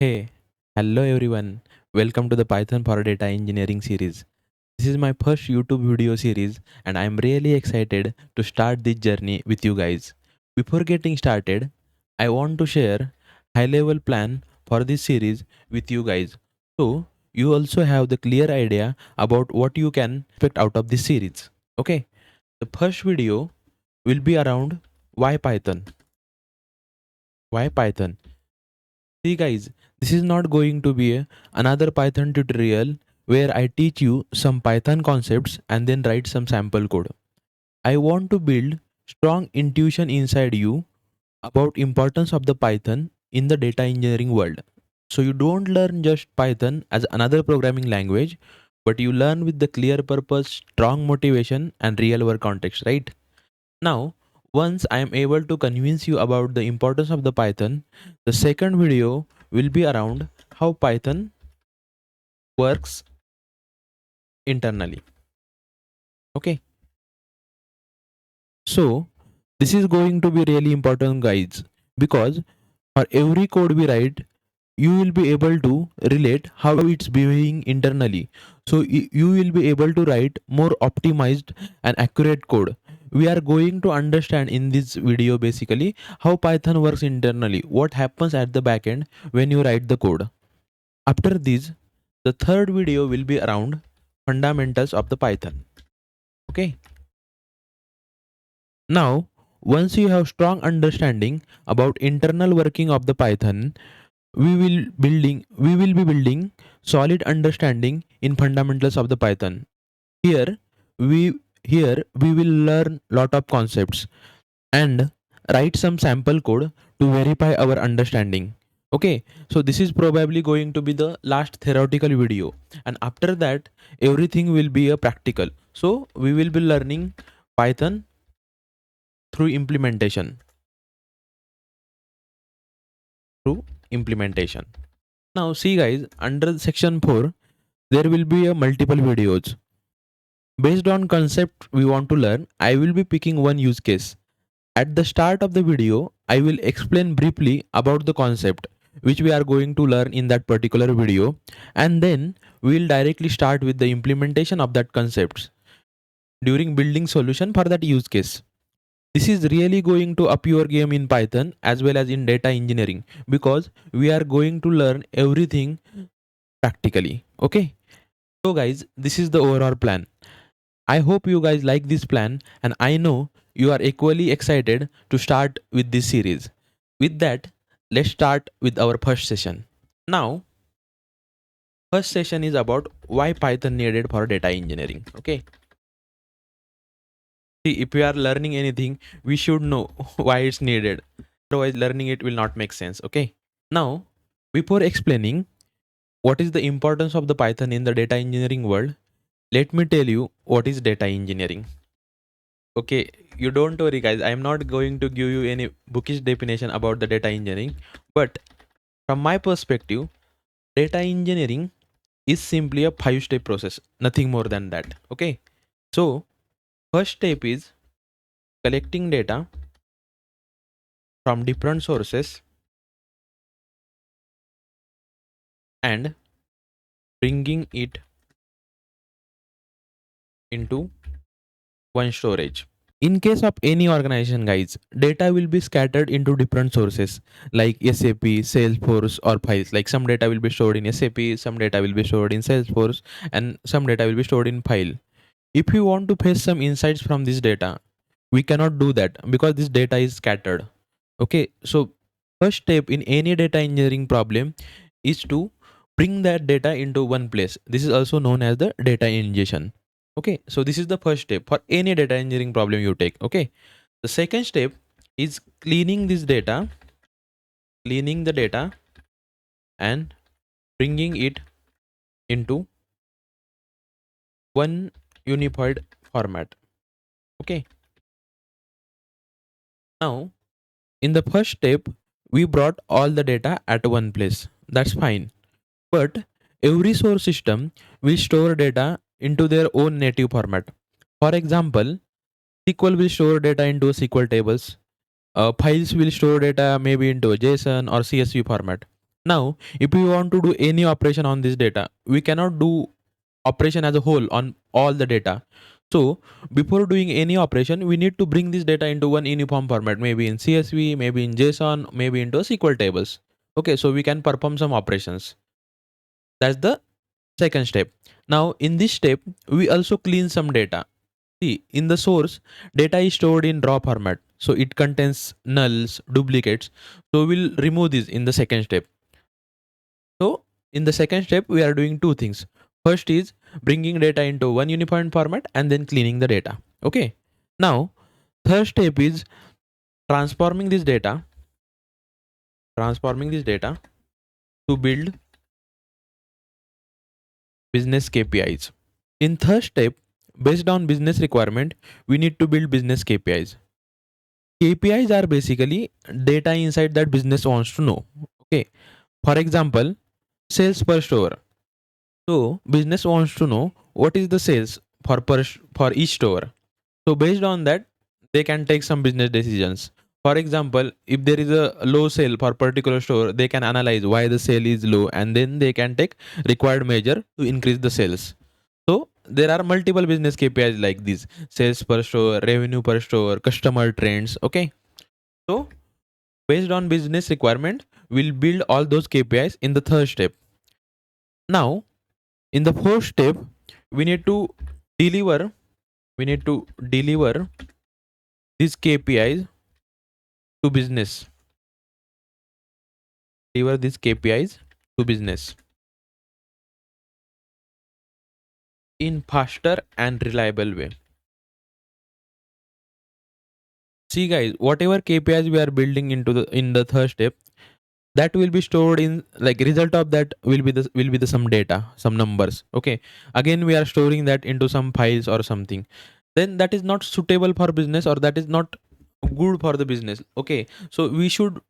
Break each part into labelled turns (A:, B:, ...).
A: Hey, hello everyone. Welcome to the Python for Data Engineering series. This is my first YouTube video series and I am really excited to start this journey with you guys. Before getting started, I want to share high level plan for this series with you guys. So, you also have the clear idea about what you can expect out of this series. Okay? The first video will be around why Python. Why Python? See guys, this is not going to be another Python tutorial where I teach you some Python concepts and then write some sample code. I want to build strong intuition inside you about importance of the Python in the data engineering world. So you don't learn just Python as another programming language, but you learn with the clear purpose, strong motivation and real world context, right? Now, once I am able to convince you about the importance of the Python, the second video will be around how Python works internally. Okay, so this is going to be really important, guys, because for every code we write, you will be able to relate how it's behaving internally. So you will be able to write more optimized and accurate code. We are going to understand in this video basically how Python works internally, what happens at the backend when you write the code. After this, the third video will be around fundamentals of the Python. Okay. Now, once you have strong understanding about internal working of the Python, we will be building solid understanding in fundamentals of the Python. Here we we will learn lot of concepts and write some sample code to verify our understanding. Okay, so this is probably going to be the last theoretical video, and after that everything will be a practical. So we will be learning Python through implementation. Through implementation. Now see guys, under section 4 there will be a multiple videos. Based on concept we want to learn, I will be picking one use case. At the start of the video, I will explain briefly about the concept which we are going to learn in that particular video, and then we will directly start with the implementation of that concepts during building solution for that use case. This is really going to up your game in Python as well as in data engineering because we are going to learn everything practically. Okay. So guys, this is the overall plan. I hope you guys like this plan and I know you are equally excited to start with this series. With that, let's start with our first session. Now, first session is about why Python needed for data engineering. Okay. See, if we are learning anything, we should know why it's needed. Otherwise, learning it will not make sense. Okay. Now, before explaining what is the importance of the Python in the data engineering world, let me tell you what is data engineering. Okay, you don't worry guys, I am not going to give you any bookish definition about the data engineering, but from my perspective, data engineering is simply a 5-step process, nothing more than that. Okay, so first step is collecting data from different sources and bringing it into one storage. In case of any organization guys, data will be scattered into different sources like SAP, Salesforce or files. Like some data will be stored in SAP, some data will be stored in Salesforce and some data will be stored in file. If you want to fetch some insights from this data, we cannot do that because this data is scattered. Okay, so first step in any data engineering problem is to bring that data into one place. This is also known as the data ingestion. Okay, so this is the first step for any data engineering problem you take. Okay, the second step is cleaning this data, cleaning the data and bringing it into one unified format. Okay, now in the first step we brought all the data at one place. That's fine, but every source system will store data into their own native format. For example, SQL will store data into SQL tables. Files will store data maybe into a JSON or CSV format. Now, if we want to do any operation on this data, we cannot do operation as a whole on all the data. So before doing any operation, we need to bring this data into one uniform format, maybe in CSV, maybe in JSON, maybe into SQL tables. Okay, so we can perform some operations. That's the second step. Now in this step, we also clean some data. See, in the source, data is stored in raw format. So it contains nulls, duplicates. So we'll remove this in the second step. So in the second step, we are doing two things. First is bringing data into one uniform format and then cleaning the data. Okay. Now, third step is transforming this data, to build business KPIs. In third step, based on business requirement, we need to build business KPIs. KPIs are basically data inside that business wants to know. Okay. For example, sales per store. So business wants to know what is the sales for each store. So based on that, they can take some business decisions. For example, if there is a low sale for particular store, they can analyze why the sale is low and then they can take required measure to increase the sales. So there are multiple business KPIs like this: sales per store, revenue per store, customer trends. Okay. So based on business requirement, we'll build all those KPIs in the third step. Now, in the fourth step, we need to deliver we need to deliver these KPIs to business. Deliver these KPIs to business in faster and reliable way. See guys, whatever KPIs we are building into the in the third step, that will be stored in, like, result of that will be the some data, some numbers. Okay. Again we are storing that into some files or something. Then that is not suitable for business, or that is not good for the business. Okay. So we should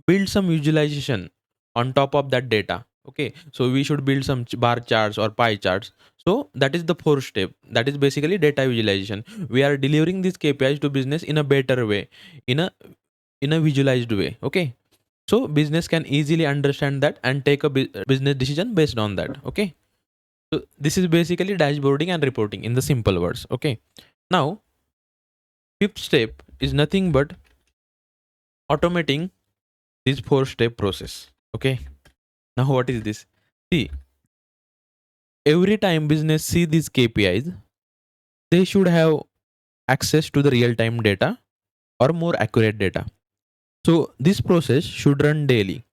A: build some visualization on top of that data. Okay. So we should build some bar charts or pie charts. So that is the fourth step. That is basically data visualization. We are delivering these KPIs to business in a better way, in a visualized way. Okay. So business can easily understand that and take a business decision based on that. Okay. So this is basically dashboarding and reporting in the simple words. Okay. Now, fifth step is nothing but automating this four-step process. Okay. Now what is this? See, every time business see these KPIs, they should have access to the real-time data or more accurate data. So this process should run daily.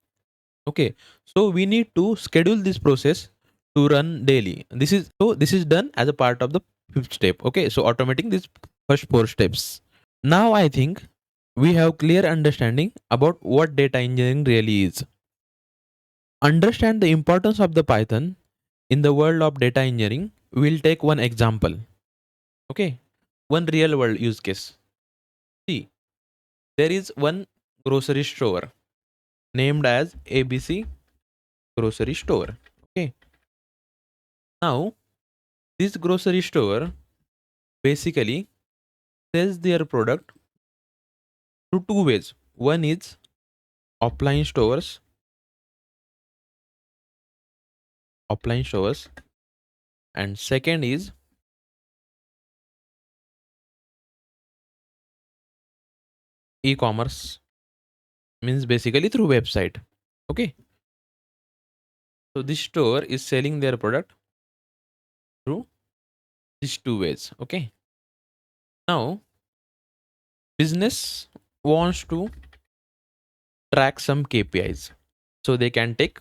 A: Okay. So we need to schedule this process to run daily. This is done as a part of the fifth step. Okay. So automating these first four steps. Now I think we have clear understanding about what data engineering really is. Understand the importance of the Python in the world of data engineering. We'll take one example. Okay. One real world use case. See, there is one grocery store named as ABC grocery store. Okay. Now, this grocery store basically sells their product through two ways. One is offline stores, offline stores, and second is e-commerce, means basically through website. Okay. So this store is selling their product through these two ways. Okay. Now, business wants to track some KPIs so they can take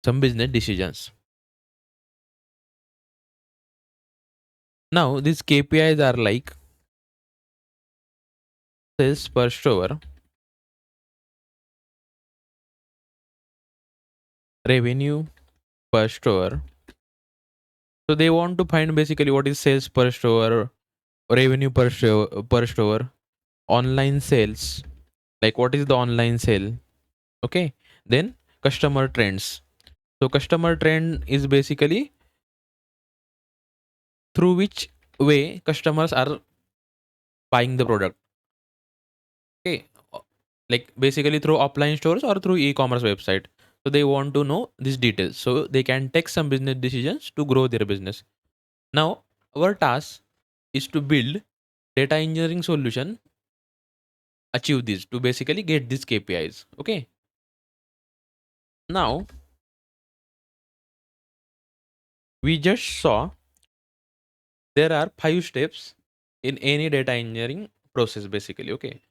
A: some business decisions. Now, these KPIs are like sales per store, revenue per store. So they want to find basically what is sales per store, revenue per store, online sales, like what is the online sale. Okay. Then customer trends. So customer trend is basically through which way customers are buying the product. Okay. like basically through offline stores or through e-commerce website. So they want to know these details so they can take some business decisions to grow their business. Now our task is to build data engineering solution achieve this to basically get these KPIs. Okay. Now we just saw there are 5 steps in any data engineering process basically. Okay.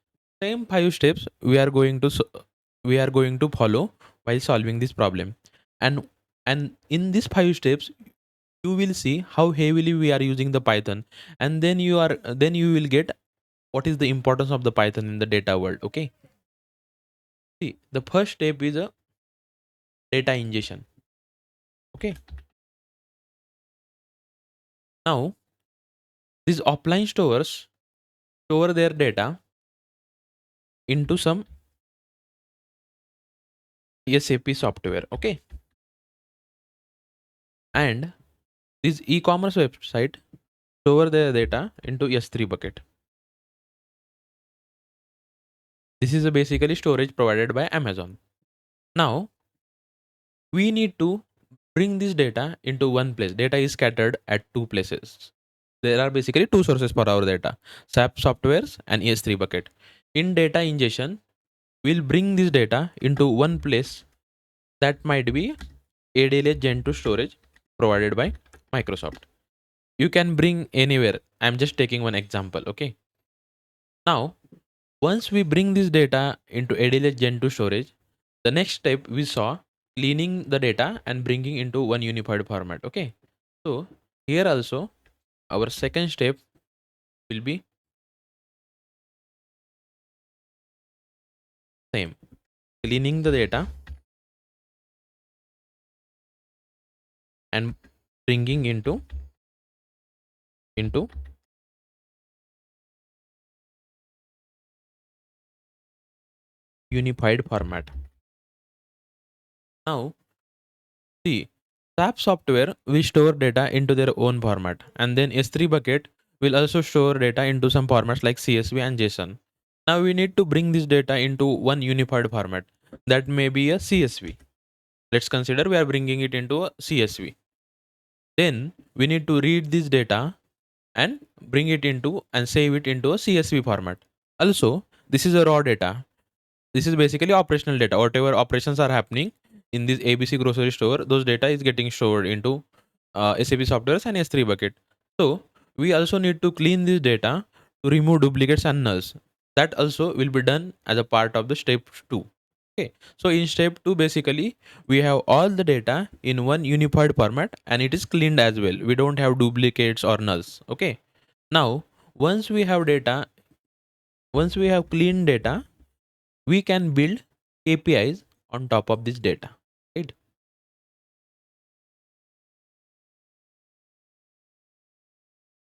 A: Same 5 steps we are going to follow while solving this problem. And and in these 5 steps you will see how heavily we are using the Python, and then you will get what is the importance of the Python in the data world. Okay. See, the first step is a data ingestion. Okay. Now these offline stores store their data into some SAP software. Okay. And this e-commerce website store their data into S3 bucket. This is a basically storage provided by Amazon. Now we need to bring this data into one place. Data is scattered at 2 places. There are basically 2 sources for our data: SAP softwares and ES3 bucket. In data ingestion, we'll bring this data into one place. That might be ADLS Gen 2 storage provided by Microsoft. You can bring anywhere. I'm just taking one example. Okay. Now, once we bring this data into ADLS Gen 2 storage, the next step we saw cleaning the data and bringing into one unified format. Okay. So here also our second step will be same, cleaning the data and bringing into unified format. Now see, SAP software will store data into their own format, and then S3 bucket will also store data into some formats like CSV and JSON. Now we need to bring this data into one unified format. That may be a CSV. Let's consider we are bringing it into a CSV. Then we need to read this data and bring it into and save it into a CSV format. Also, this is a raw data. This is basically operational data. Whatever operations are happening in this ABC grocery store, those data is getting stored into SAP softwares and S3 bucket. So we also need to clean this data to remove duplicates and nulls. That also will be done as a part of the step 2. Okay. So in step 2, basically we have all the data in one unified format and it is cleaned as well. We don't have duplicates or nulls. Okay. Now once we have data, once we have clean data, we can build KPIs on top of this data, right?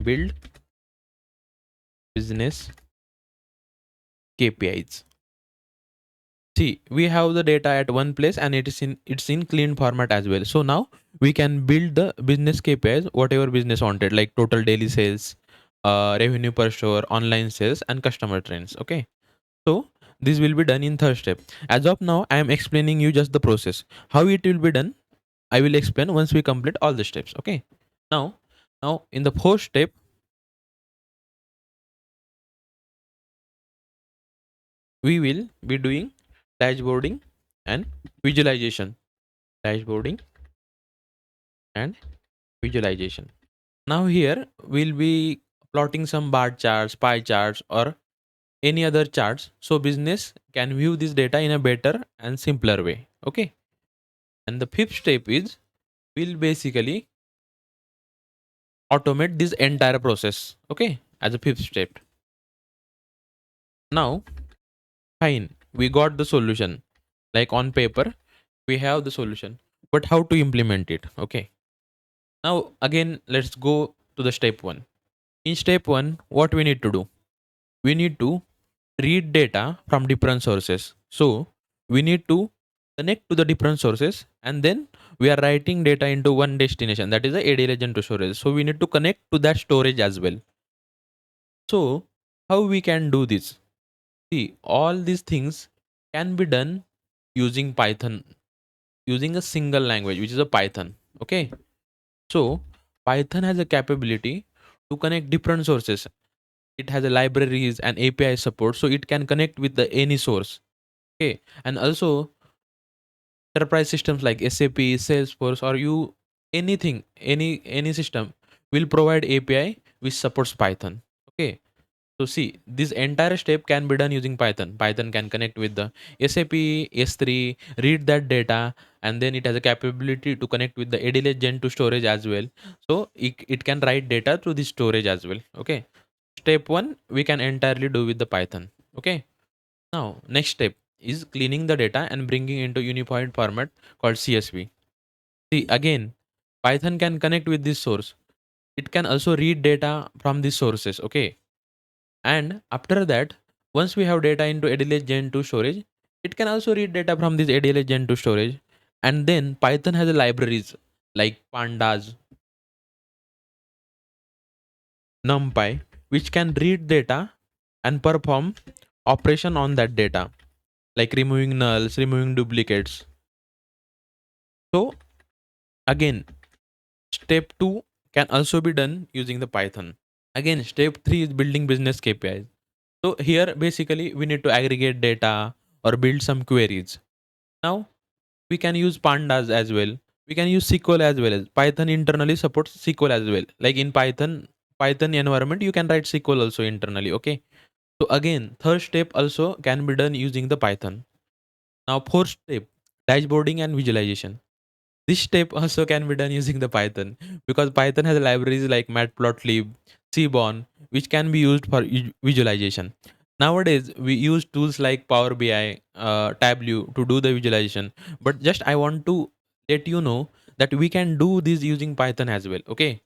A: Build business KPIs. See, we have the data at one place and it's in clean format as well. So now we can build the business KPIs, whatever business wanted, like total daily sales, revenue per store, online sales, and customer trends. Okay. So this will be done in third step. As of now, I am explaining you just the process. How it will be done, I will explain once we complete all the steps. Okay. Now, now in the fourth step, we will be doing dashboarding and visualization. Dashboarding and visualization. Now here we'll be plotting some bar charts, pie charts, or any other charts so business can view this data in a better and simpler way. Okay. And the fifth step is we'll basically automate this entire process. Okay. As a fifth step. Now, fine. We got the solution. Like on paper, we have the solution. But how to implement it? Okay. Now again, let's go to the step 1. In step 1, what we need to do? We need to read data from different sources. So we need to connect to the different sources, and then we are writing data into one destination, that is the AD legend to storage. So we need to connect to that storage as well. So how we can do this? See, all these things can be done using Python, using a single language, which is a Python. Okay. So Python has a capability to connect different sources. It has a libraries and API support, so it can connect with the any source. Okay. And also enterprise systems like SAP, Salesforce, or you anything, any system will provide API which supports Python. Okay. So see, this entire step can be done using Python. Python can connect with the SAP S3, read that data, and then it has a capability to connect with the ADLS Gen 2 storage as well. So it can write data through the storage as well. Okay. Step one, we can entirely do with the Python. Okay. Now, next step is cleaning the data and bringing into unified format called CSV. See, again, Python can connect with this source. It can also read data from these sources. Okay. And after that, once we have data into ADLS Gen 2 storage, it can also read data from this ADLS Gen 2 storage. And then Python has a libraries like pandas, NumPy, which can read data and perform operation on that data, like removing nulls, removing duplicates. So again, step 2 can also be done using the Python. Again, step 3 is building business KPIs. So here basically we need to aggregate data or build some queries. Now we can use pandas as well. We can use SQL as well. As Python internally supports SQL as well. Like in Python environment, you can write SQL also internally. Okay. So again, third step also can be done using the Python. Now fourth step, dashboarding and visualization. This step also can be done using the Python because Python has libraries like Matplotlib, Seaborn, which can be used for visualization. Nowadays, we use tools like Power BI, Tableau to do the visualization. But just I want to let you know that we can do this using Python as well. Okay.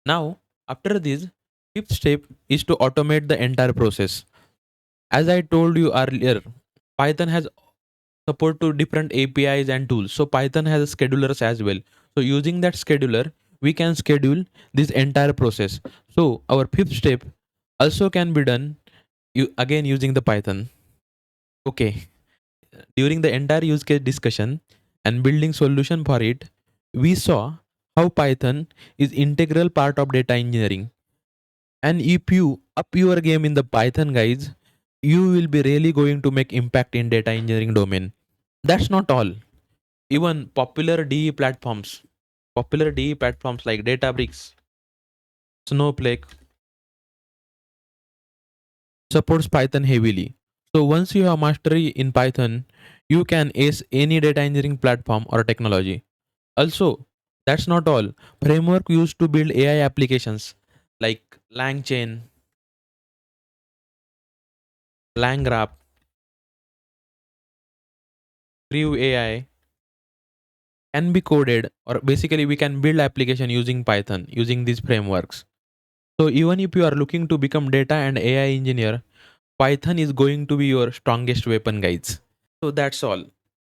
A: Now, after this, fifth step is to automate the entire process. As I told you earlier, Python has support to different APIs and tools. So Python has schedulers as well. So using that scheduler, we can schedule this entire process. So our fifth step also can be done again using the Python. Okay. During the entire use case discussion and building solution for it, we saw how Python is integral part of data engineering. And if you up your game in the Python guys, you will be really going to make impact in data engineering domain. That's not all. Even popular DE platforms like Databricks, Snowflake supports Python heavily. So once you have mastery in Python, you can ace any data engineering platform or technology. Also, that's not all. Framework used to build AI applications like LangChain, LangGraph, Crew AI can be coded, or basically we can build application using Python using these frameworks. So even if you are looking to become data and AI engineer, Python is going to be your strongest weapon, guys. So that's all.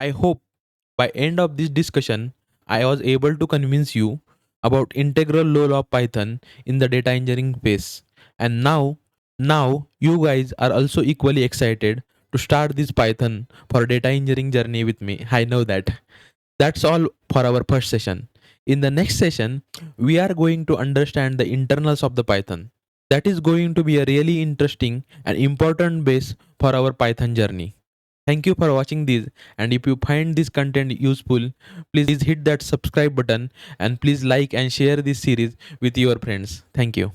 A: I hope by end of this discussion, I was able to convince you about integral role of Python in the data engineering space. And now you guys are also equally excited to start this Python for data engineering journey with me. I know that. That's all for our first session. In the next session, we are going to understand the internals of the Python. That is going to be a really interesting and important base for our Python journey. Thank you for watching this, and if you find this content useful, please hit that subscribe button and please like and share this series with your friends. Thank you.